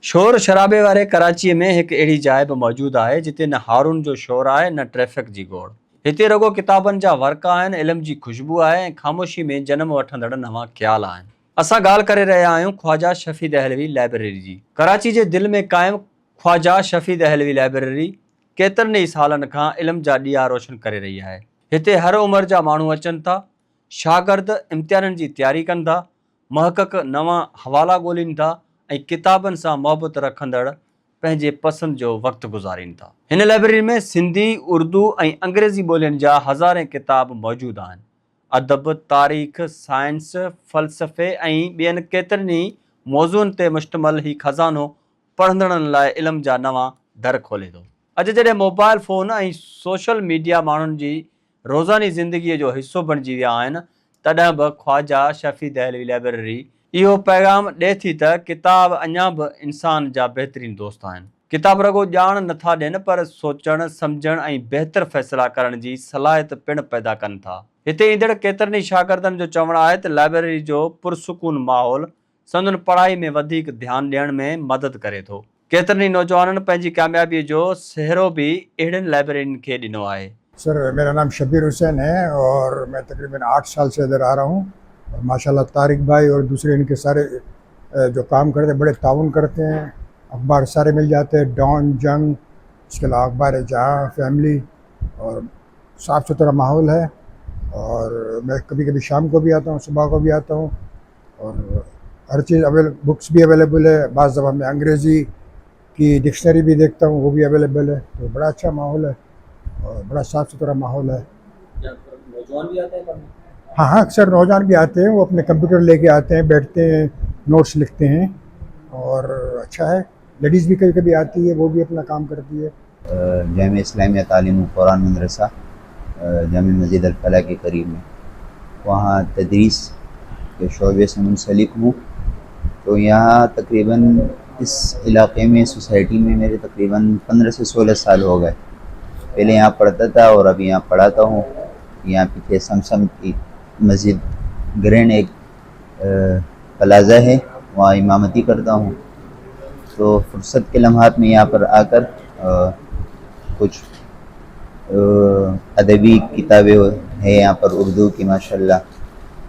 शोर शराबे वारे कराची में एक अहिड़ी जाइ बि मौजूदु आहे जिते न हारून जो शोर आहे न ट्रैफ़िक जी गोड़। हिते रुगो किताबनि जा वर्क आहिनि, इल्म जी खुशबू आहे ऐं ख़ामोशी में जनम वठंदड़ नवां ख़्याल आहिनि। असां ॻाल्हि करे रहिया आहियूं ख्वाजा शफ़ी दहलवी लाइब्रेरी जी। कराची जे दिलि में क़ाइमु ख्वाजा शफ़ी दहलवी लाइब्रेरी केतिरनि ई सालनि खां इल्म जा ॾीआ रोशन करे रही आहे। हिते हर उमिरि जा माण्हू अचनि था, शागिर्द इम्तिहाननि जी तयारी कनि था, महक़क़ नवां हवाला ॻोल्हीनि था ऐं किताबनि सां मोहबत रखंदड़ पंहिंजे पसंदि जो वक़्तु गुज़ारीनि था। हिन लाइब्रेरी में सिंधी, उर्दू ऐं अंग्रेज़ी ॿोलियुनि जा हज़ारे किताब मौजूदु आहिनि। अदब, तारीख़, साइंस, फ़लसफ़े ऐं ॿियनि केतिरनि ई मौज़ूअनि ते मुश्तमिल ही खज़ानो पढ़ंदड़नि लाइ इल्म जा नवां दर खोले थो। अॼु जॾहिं मोबाइल फ़ोन ऐं सोशल मीडिया माण्हुनि जी रोज़ानी ज़िंदगीअ जो हिसो बणिजी विया आहिनि, तॾहिं बि ख्वाजा शफ़ी दहलवी लाइब्रेरी इहो पैगाम ॾिए थी त किताब अञा बि इंसान जा बहितरीन दोस्त आहिनि। किताब रुगो ॼाण नथा ॾियनि पर सोचणु, सम्झणु ऐं बहितर फ़ैसिला करण जी सलाहियत पिणु पैदा कनि था। हिते ईंदड़ केतिरनि ई शागिर्दनि जो चवणु आहे त लाइब्रेरी जो पुरसुकून माहौल संदनि पढ़ाई में वधीक ध्यानु ॾियण में मदद करे थो। केतिरनि ई नौजवाननि पंहिंजी कामयाबीअ जो सिहरो बि अहिड़ियुनि लाइब्रेरियुनि खे ॾिनो आहे। सर, मेरा नाम शब्बीर हुसैन है और मैं तकरीबन 8 साल से इधर आ रहा हूँ। और माशाल्लाह तारिक भाई और दूसरे इनके सारे जो काम करते हैं बड़े ताउन करते हैं। अखबार सारे मिल जाते हैं, डॉन, जंग, इसके अलावा अखबार जहाँ, फैमिली, और साफ़ सुथरा माहौल है। और मैं कभी कभी शाम को भी आता हूँ, सुबह को भी आता हूँ, और हर चीज़ बुक्स भी अवेलेबल है। बाज़ दफ़ा मैं अंग्रेज़ी की डिक्शनरी भी देखता हूँ, वो भी अवेलेबल है। तो बड़ा अच्छा माहौल है और बड़ा साफ़ सुथरा माहौल है। नौजवान भी आते हैं पढ़ने? हाँ, अक्सर नौजवान भी आते हैं, वो अपने कंप्यूटर लेके आते हैं, बैठते हैं, नोट्स लिखते हैं, और अच्छा है। लेडीज़ भी कभी कभी आती है, वो भी अपना काम करती है। जामिया इस्लामिया तालीम कुरान मदरसा जामिया मस्जिद अल फलाह के करीब में, वहाँ तदरीस के शोबे से मुंसलिक हूँ। तो यहाँ तकरीबन इस इलाक़े में, सोसाइटी में मेरे तकरीबन 15 से 16 साल हो गए। पहले यहाँ पढ़ता था और अभी यहाँ पढ़ाता हूँ। यहाँ पीछे समसम की मस्जिद ग्रैंड एक प्लाज़ा है, वहाँ इमामती करता हूँ। तो फुर्सत के लम्हात में यहाँ पर आकर कुछ अदबी किताबें हैं यहाँ पर, उर्दू की माशाल्लाह,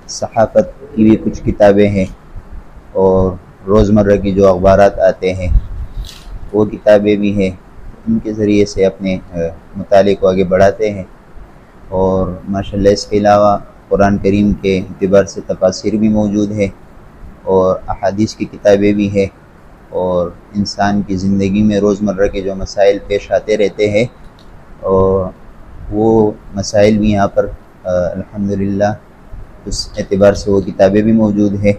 सहाफ़त की भी कुछ किताबें हैं, और रोज़मर्रा की जो अखबारात आते हैं वो किताबें भी हैं। उनके ज़रिए से अपने मुताले को आगे बढ़ाते हैं। और माशाल्लाह इसके अलावा कुरान करीम के एतबार से तफासिर भी मौजूद है, और अहादीस की किताबें भी हैं, और इंसान की ज़िंदगी में रोज़मर्रा के जो मसाइल पेश आते रहते हैं, और वो मसाइल भी यहाँ पर अल्हम्दुलिल्लाह उस एतबार से वो किताबें भी मौजूद है।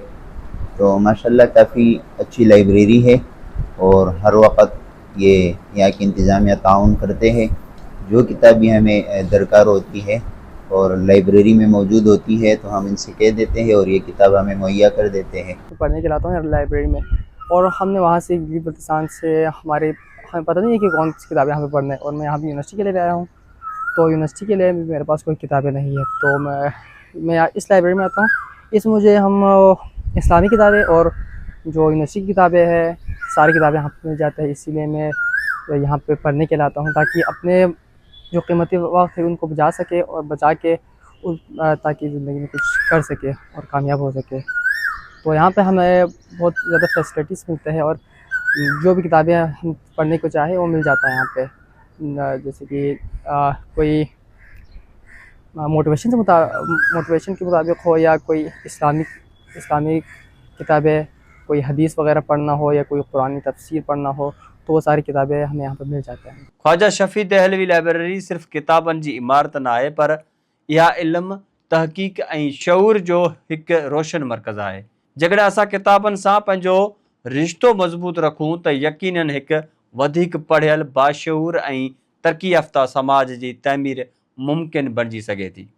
तो माशाल्लाह काफ़ी अच्छी लाइब्रेरी है, और हर वक्त ये यहाँ की इंतज़ामिया ताउन करते हैं। जो किताब भी हमें दरकार होती है और लाइब्रेरी में मौजूद होती है तो हम इनसे कह देते हैं और ये किताब हमें मुहैया कर देते हैं। पढ़ने के लाता हूँ लाइब्रेरी में, और हमने वहाँ से बल्तिस्तान से हमें पता नहीं है कि कौन सी किताबें यहाँ पे पढ़ना है। और मैं यहाँ भी यूनिवर्सिटी के लिए आया हूँ, तो यूनिवर्सिटी के लिए मेरे पास कोई किताबें नहीं है, तो मैं इस लाइब्रेरी में आता हूँ। इसमें मुझे हम इस्लामी किताबें और जो यूनिवर्सिटी की किताबें हैं, सारी किताबें यहाँ पर मिल जाती हैं। इसीलिए मैं यहाँ पे पढ़ने के लिए आता हूँ, ताकि अपने जो कीमती वक्त है उनको बचा सके और बचा के ताकि ज़िंदगी में कुछ कर सके और कामयाब हो सके। तो यहाँ पे हमें बहुत ज़्यादा फैसिलिटीज़ मिलते हैं, और जो भी किताबें हम पढ़ने को चाहें वो मिल जाता है यहाँ पे। जैसे कि कोई मोटिवेशन के मुताबिक हो, या कोई इस्लामिक किताबें, कोई हदीस वगैरह पढ़ना हो, या कोई कुरानी तफसीर पढ़ना हो, तो वो सारी किताबें हमें यहाँ पर मिल जाती हैं। ख्वाजा शफ़ी दहलवी लाइब्रेरी सिर्फ़ किताबनि जी इमारत न आहे, पर इहा इल्म, तहक़ीक़ ऐं शऊर जो हिकु रोशन मर्कज़ आहे। जेकॾहिं असां किताबनि सां पंहिंजो रिश्तो मज़बूत रखूं त यकीनन हिकु वधीक पढ़ियल, बाशऊर ऐं तरक़ी याफ़्ता समाज जी तइमीर मुमकिन बणिजी सघे थी।